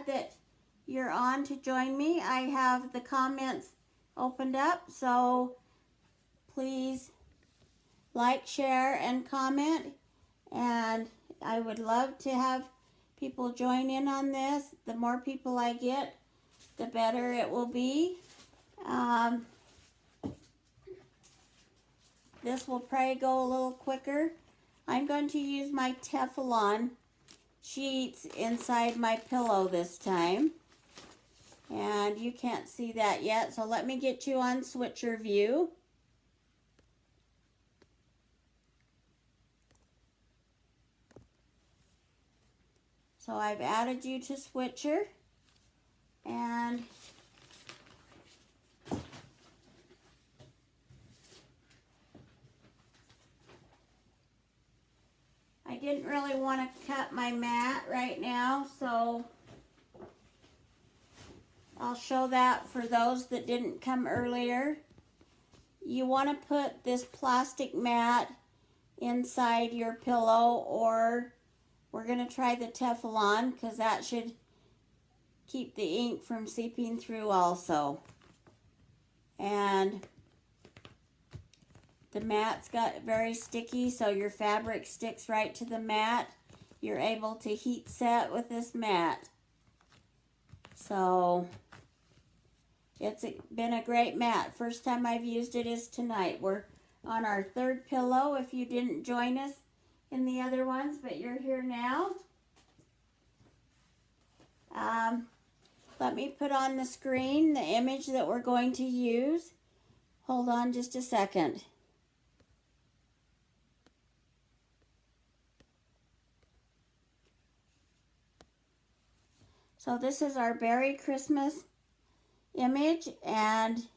glad that you're on to join me. I have the comments opened up, so please like, share, and comment. And I would love to have people join in on this. The more people I get, the better it will be. This will probably go a little quicker. I'm going to use my Teflon sheets inside my pillow this time. And you can't see that yet, so let me get you on switcher view. So I've added you to switcher, and I didn't really want to cut my mat right now, so I'll show that for those that didn't come earlier. You want to put this plastic mat inside your pillow, or we're going to try the Teflon because that should keep the ink from seeping through also. And the mat's got very sticky, so your fabric sticks right to the mat. You're able to heat set with this mat. So it's been a great mat. First time I've used it is tonight. We're on our third pillow if you didn't join us in the other ones, but you're here now. Let me put on the screen the image that we're going to use. Hold on just a second. So this is our Beary Christmas image, and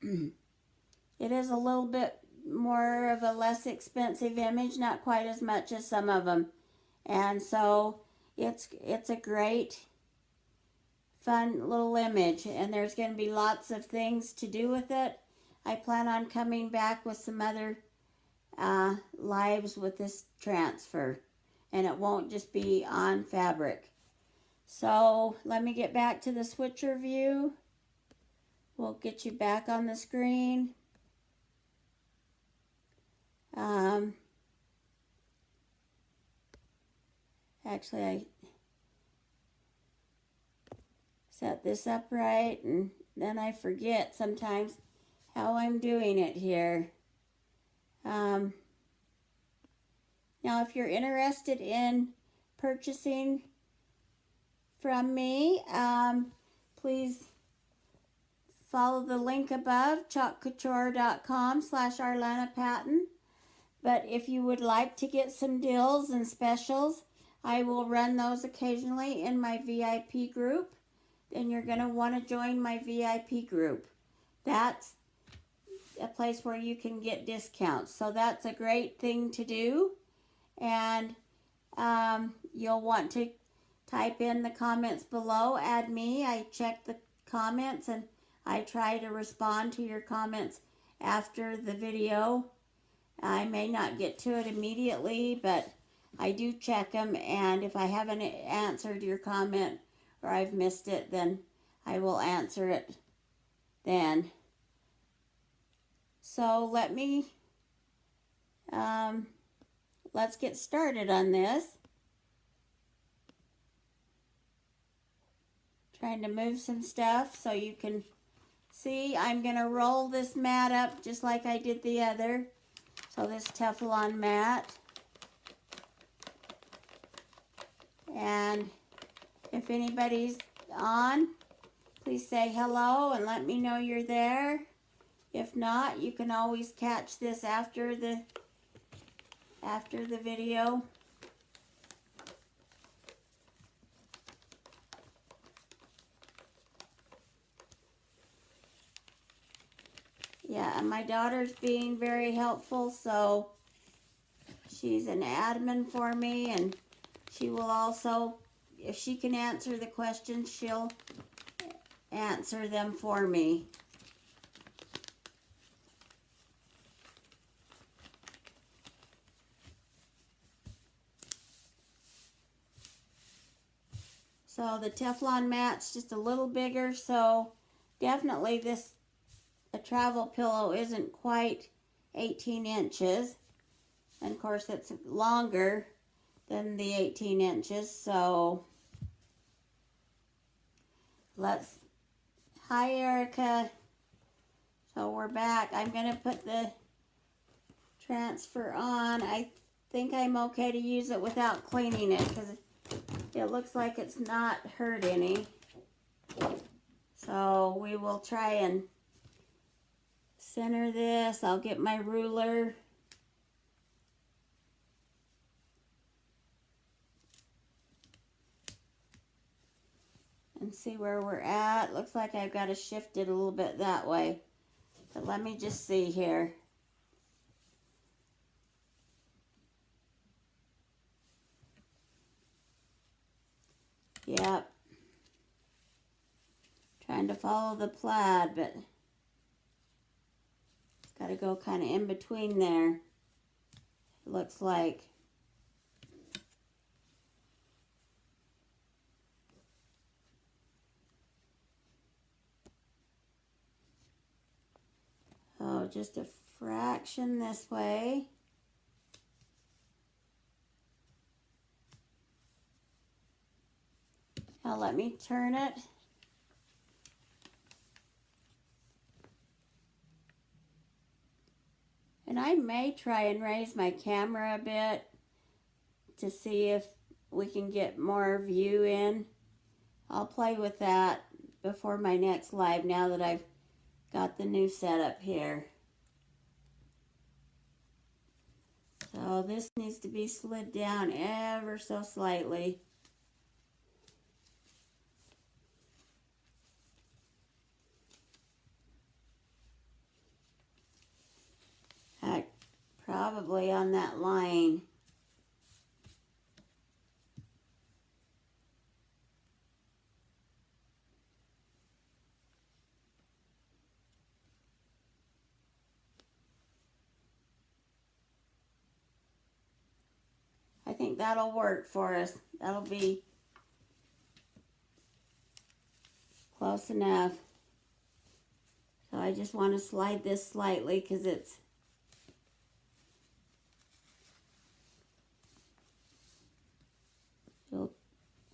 it is a little bit more of a less expensive image, not quite as much as some of them. And so it's a great, fun little image, and there's going to be lots of things to do with it. I plan on coming back with some other lives with this transfer, and it won't just be on fabric. So let me get back to the switcher view. We'll get you back on the screen. Actually, I set this up right, and then I forget sometimes how I'm doing it here. Now, if you're interested in purchasing from me, please follow the link above, chalkcouture.com/ArlanaPatton. But if you would like to get some deals and specials, I will run those occasionally in my VIP group. Then you're going to want to join my VIP group. That's a place where you can get discounts. So that's a great thing to do. And you'll want to type in the comments below, add me. I check the comments and I try to respond to your comments after the video. I may not get to it immediately, but I do check them, and if I haven't answered your comment or I've missed it, then I will answer it then. So let me, let's get started on this. Trying to move some stuff so you can see. I'm going to roll this mat up just like I did the other. So this Teflon mat. And if anybody's on, please say hello and let me know you're there. If not, you can always catch this after the video. Yeah, and my daughter's being very helpful, so she's an admin for me, and she will also, if she can answer the questions, she'll answer them for me. So the Teflon mat's just a little bigger, so definitely a travel pillow isn't quite 18 inches. And of course it's longer than the 18 inches, so hi Erica. So we're back. I'm going to put the transfer on. I think I'm okay to use it without cleaning it because it looks like it's not hurt any. So we will try and center this. I'll get my ruler. And see where we're at. Looks like I've got to shift it a little bit that way. But let me just see here. Yep. Trying to follow the plaid, but it's got to go kind of in between there. It looks like. Oh, just a fraction this way. Now let me turn it. And I may try and raise my camera a bit to see if we can get more view in. I'll play with that before my next live now that I've got the new setup here. So this needs to be slid down ever so slightly. Probably on that line. I think that'll work for us. That'll be close enough. So I just want to slide this slightly because it'll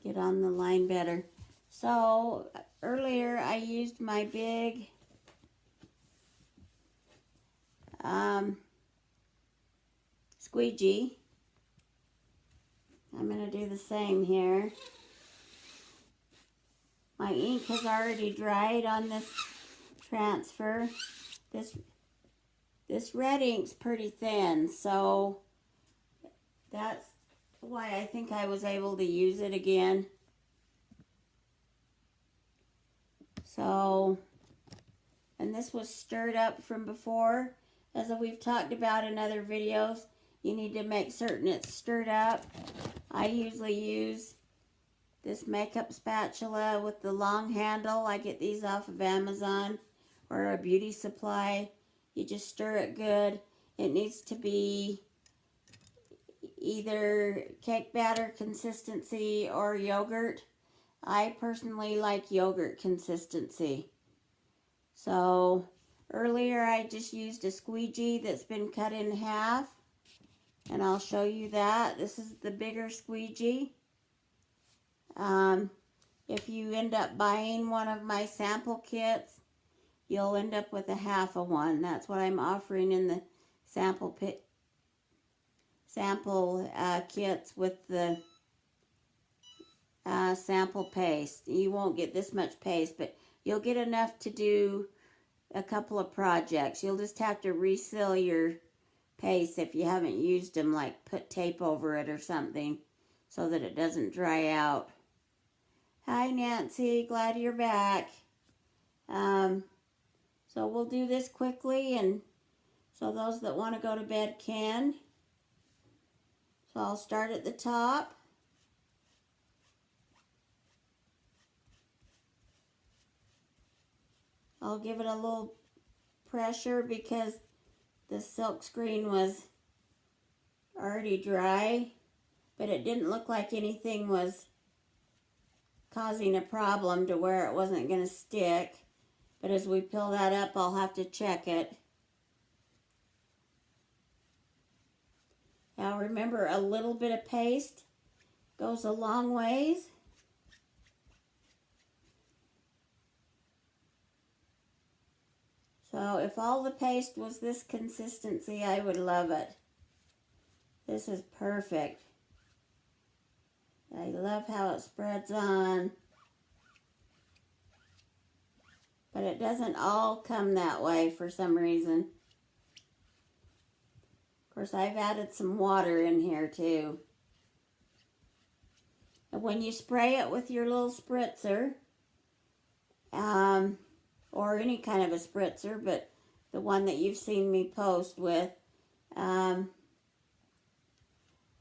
get on the line better. So earlier I used my big squeegee. I'm going to do the same here. My ink has already dried on this transfer. This red ink's pretty thin, so that's why I think I was able to use it again. So, and this was stirred up from before. As we've talked about in other videos, you need to make certain it's stirred up. I usually use this makeup spatula with the long handle. I get these off of Amazon or a beauty supply. You just stir it good. It needs to be either cake batter consistency or yogurt. I personally like yogurt consistency. So earlier I just used a squeegee that's been cut in half. And I'll show you that. This is the bigger squeegee. If you end up buying one of my sample kits, you'll end up with a half of one. That's what I'm offering in the sample kits with the sample paste. You won't get this much paste, but you'll get enough to do a couple of projects. You'll just have to reseal your paste if you haven't used them, like put tape over it or something so that it doesn't dry out. Hi Nancy, glad you're back. So we'll do this quickly, and so those that want to go to bed can. So I'll start at the top. I'll give it a little pressure because the silk screen was already dry, but it didn't look like anything was causing a problem to where it wasn't going to stick. But as we peel that up, I'll have to check it. Now remember, a little bit of paste goes a long ways. So if all the paste was this consistency, I would love it. This is perfect. I love how it spreads on. But it doesn't all come that way for some reason. Of course, I've added some water in here too. And when you spray it with your little spritzer, or any kind of a spritzer, but the one that you've seen me post with,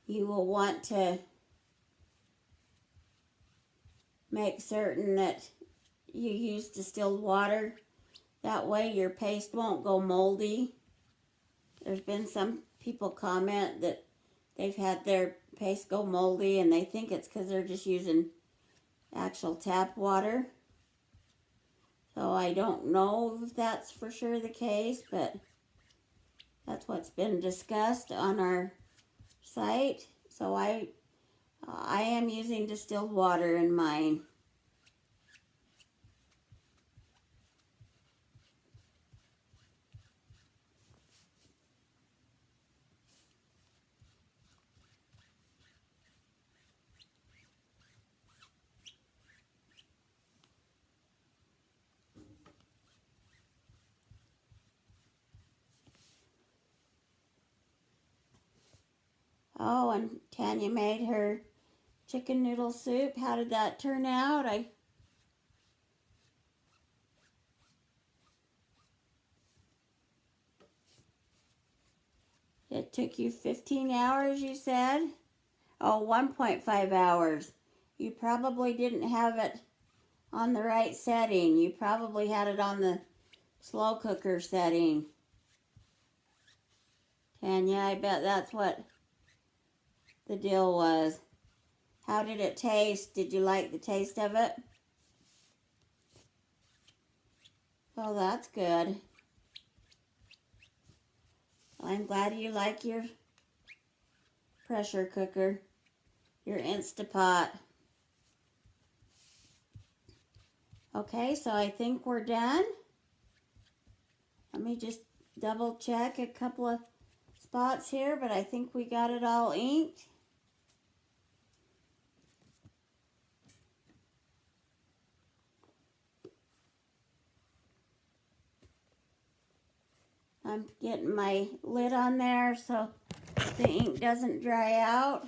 you will want to make certain that you use distilled water. That way your paste won't go moldy. There's been some people comment that they've had their paste go moldy and they think it's because they're just using actual tap water. So I don't know if that's for sure the case, but that's what's been discussed on our site. So I am using distilled water in mine. Oh, and Tanya made her chicken noodle soup. How did that turn out? It took you 15 hours, you said? Oh, 1.5 hours. You probably didn't have it on the right setting. You probably had it on the slow cooker setting. Tanya, I bet that's what the deal was. How did it taste? Did you like the taste of it? Oh, that's good. I'm glad you like your pressure cooker, your Instapot. Okay, so I think we're done. Let me just double check a couple of spots here, but I think we got it all inked. I'm getting my lid on there so the ink doesn't dry out.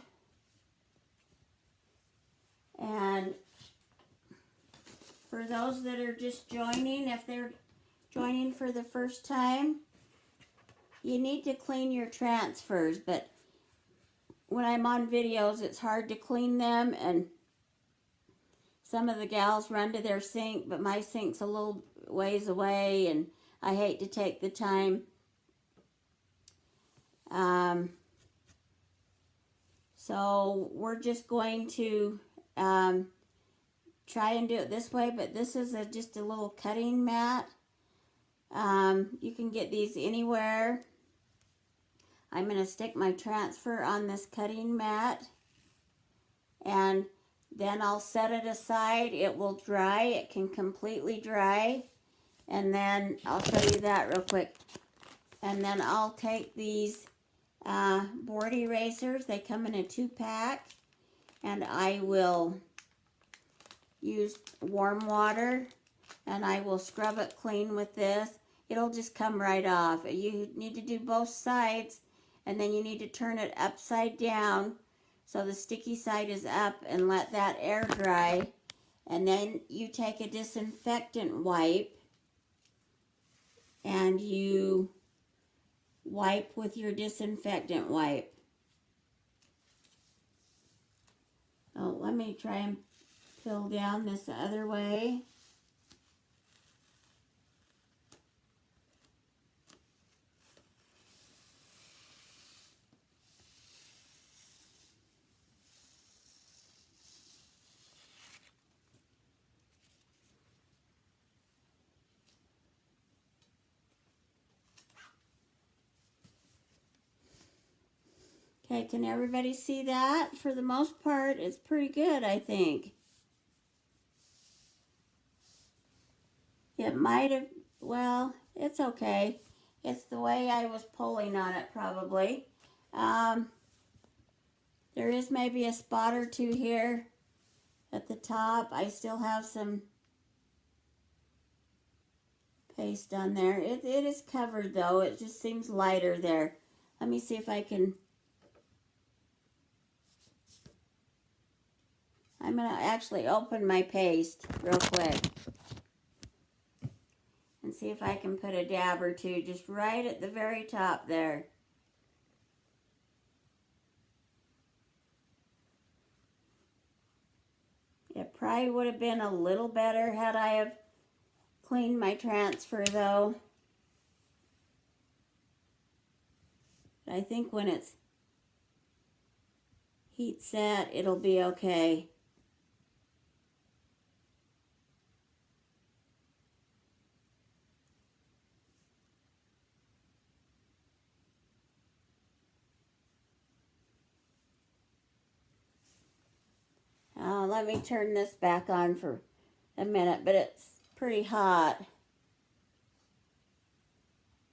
And for those that are just joining, if they're joining for the first time, you need to clean your transfers, but when I'm on videos, it's hard to clean them, and some of the gals run to their sink, but my sink's a little ways away, and I hate to take the time. So we're just going to try and do it this way, but this is just a little cutting mat. You can get these anywhere. I'm going to stick my transfer on this cutting mat, and then I'll set it aside. It will dry. It can completely dry. And then I'll show you that real quick. And then I'll take these board erasers. They come in a 2-pack. And I will use warm water. And I will scrub it clean with this. It'll just come right off. You need to do both sides. And then you need to turn it upside down so the sticky side is up, and let that air dry. And then you take a disinfectant wipe and you wipe with your disinfectant wipe. Oh, let me try and peel down this other way. Okay, can everybody see that? For the most part, it's pretty good, I think. It might have, well, it's okay. It's the way I was pulling on it, probably. There is maybe a spot or two here at the top. I still have some paste on there. It is covered, though. It just seems lighter there. Let me see if I can... I'm going to actually open my paste real quick and see if I can put a dab or two just right at the very top there. It probably would have been a little better had I have cleaned my transfer, though. But I think when it's heat set, it'll be okay. Let me turn this back on for a minute, but it's pretty hot.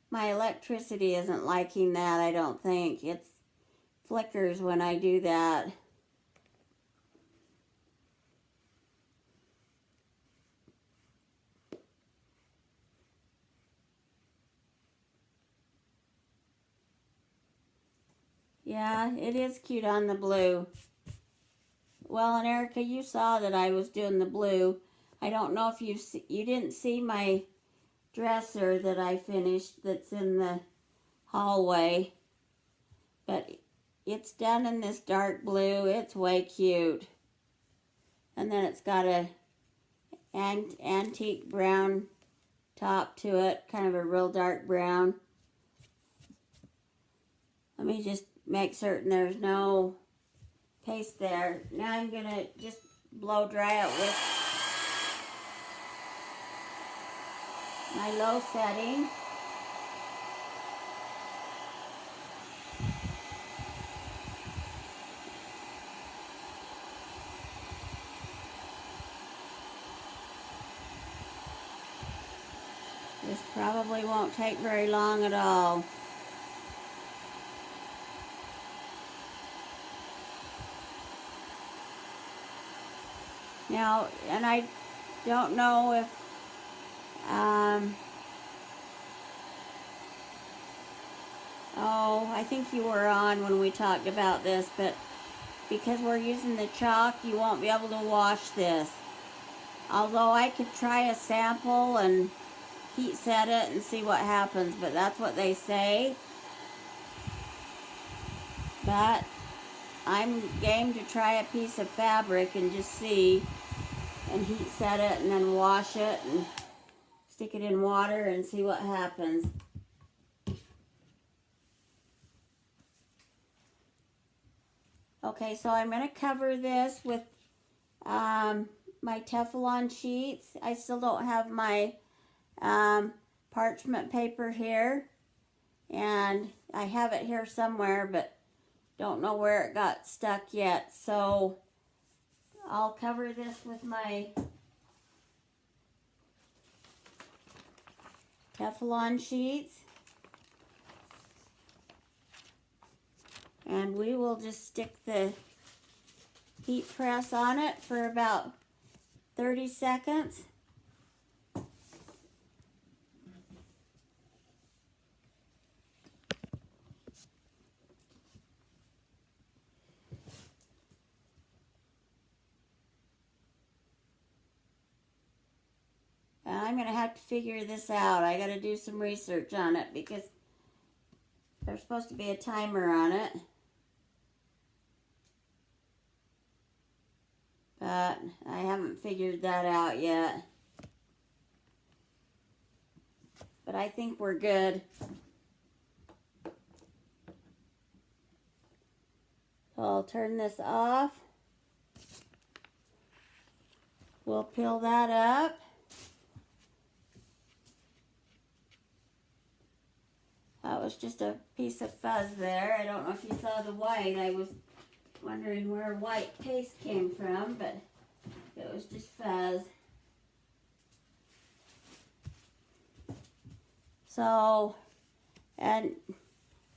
My electricity isn't liking that, I don't think. It flickers when I do that. Yeah, it is cute on the blue. Well, and Erica, you saw that I was doing the blue. I don't know if you didn't see my dresser that I finished that's in the hallway, but it's done in this dark blue. It's way cute. And then it's got a antique brown top to it, kind of a real dark brown. Let me just make certain there's no paste there. Now I'm going to just blow dry it with my low setting. This probably won't take very long at all. Now, and I don't know if, I think you were on when we talked about this, but because we're using the chalk, you won't be able to wash this. Although I could try a sample and heat set it and see what happens, but that's what they say. But I'm game to try a piece of fabric and just see, and heat set it and then wash it and stick it in water and see what happens. Okay, so I'm going to cover this with my Teflon sheets. I still don't have my parchment paper here, and I have it here somewhere, but don't know where it got stuck yet. So I'll cover this with my Teflon sheets, and we will just stick the heat press on it for about 30 seconds. And I'm going to have to figure this out. I got to do some research on it because there's supposed to be a timer on it. But I haven't figured that out yet. But I think we're good. So I'll turn this off. We'll peel that up. was just a piece of fuzz there. I don't know if you saw the white. I was wondering where white paste came from, but it was just fuzz. So, and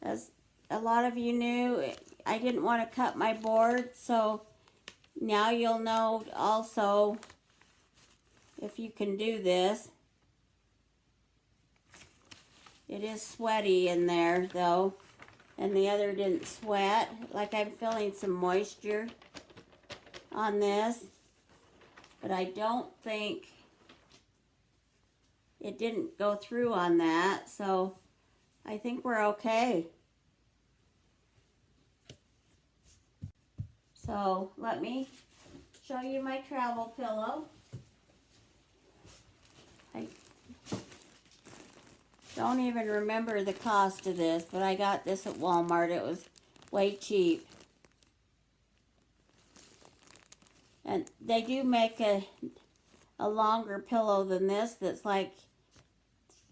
as a lot of you knew, I didn't want to cut my board, so now you'll know also if you can do this. It is sweaty in there though, and the other didn't sweat. Like I'm feeling some moisture on this, but I don't think it didn't go through on that, so I think we're okay. So let me show you my travel pillow. I don't even remember the cost of this, but I got this at Walmart. It was way cheap. And they do make a longer pillow than this that's like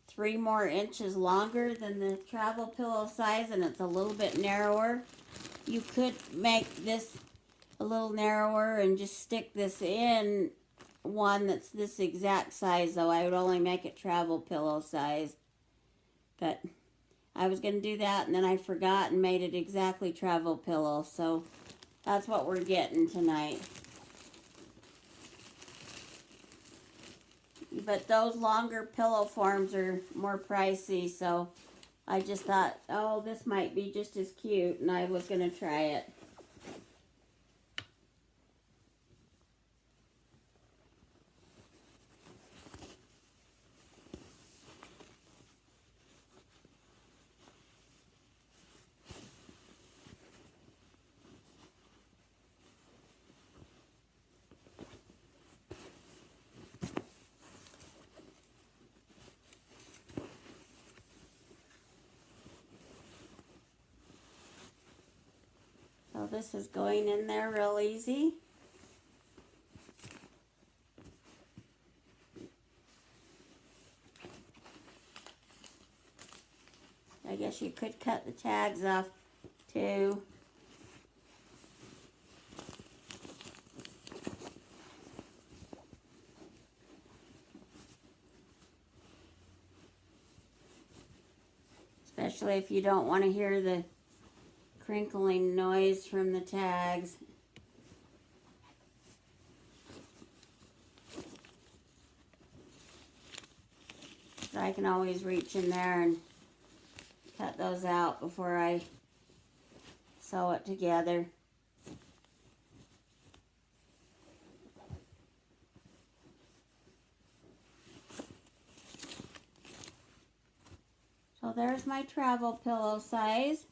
3 more inches longer than the travel pillow size, and it's a little bit narrower. You could make this a little narrower and just stick this in one that's this exact size, though. I would only make it travel pillow size. But I was going to do that, and then I forgot and made it exactly travel pillow. So that's what we're getting tonight. But those longer pillow forms are more pricey, so I just thought, oh, this might be just as cute, and I was going to try it. So this is going in there real easy. I guess you could cut the tags off too. Especially if you don't want to hear the crinkling noise from the tags. So I can always reach in there and cut those out before I sew it together. So there's my travel pillow size.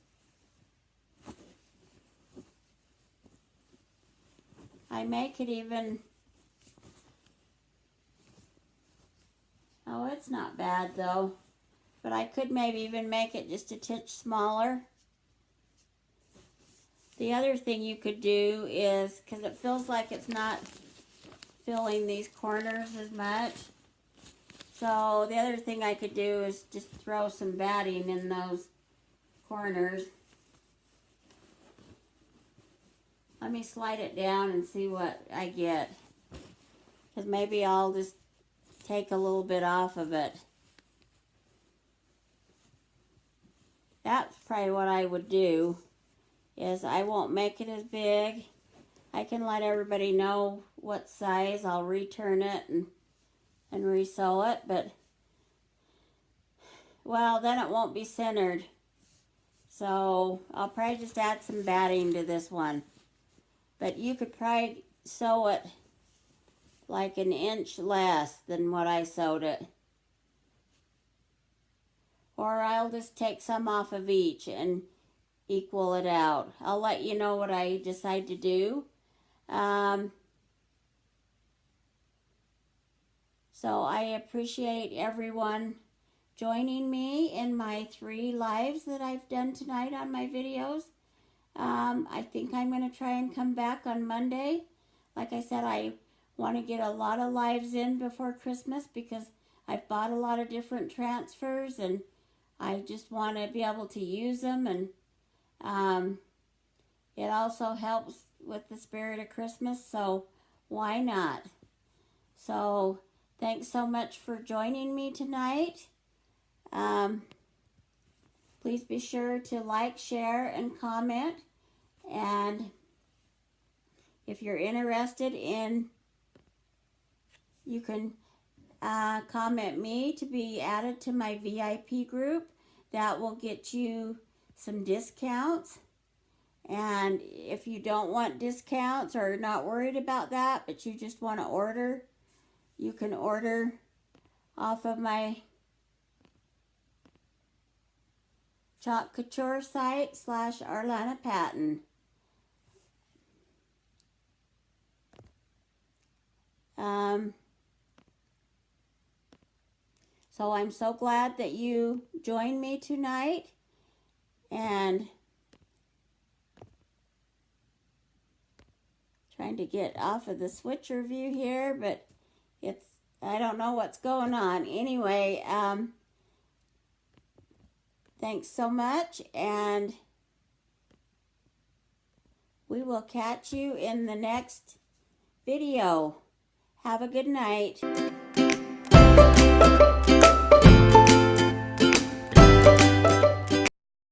I make it even, oh, it's not bad though, but I could maybe even make it just a titch smaller. The other thing you could do is, because it feels like it's not filling these corners as much, so the other thing I could do is just throw some batting in those corners. Let me slide it down and see what I get, because maybe I'll just take a little bit off of it. That's probably what I would do, is I won't make it as big. I can let everybody know what size. I'll return it and re-sew it, but, well, then it won't be centered. So I'll probably just add some batting to this one. But you could probably sew it like an inch less than what I sewed it. Or I'll just take some off of each and equal it out. I'll let you know what I decide to do. So I appreciate everyone joining me in my 3 lives that I've done tonight on my videos. I think I'm going to try and come back on Monday. Like I said, I want to get a lot of lives in before Christmas because I've bought a lot of different transfers, and I just want to be able to use them, and it also helps with the spirit of Christmas, so why not? So thanks so much for joining me tonight. Please be sure to like, share, and comment. And if you're interested in, you can comment me to be added to my VIP group. That will get you some discounts. And if you don't want discounts or not worried about that, but you just want to order, you can order off of my Couture site /Arlana Patton. So I'm so glad that you joined me tonight, and trying to get off of the switcher view here, but I don't know what's going on. Anyway, thanks so much, and we will catch you in the next video. Have a good night.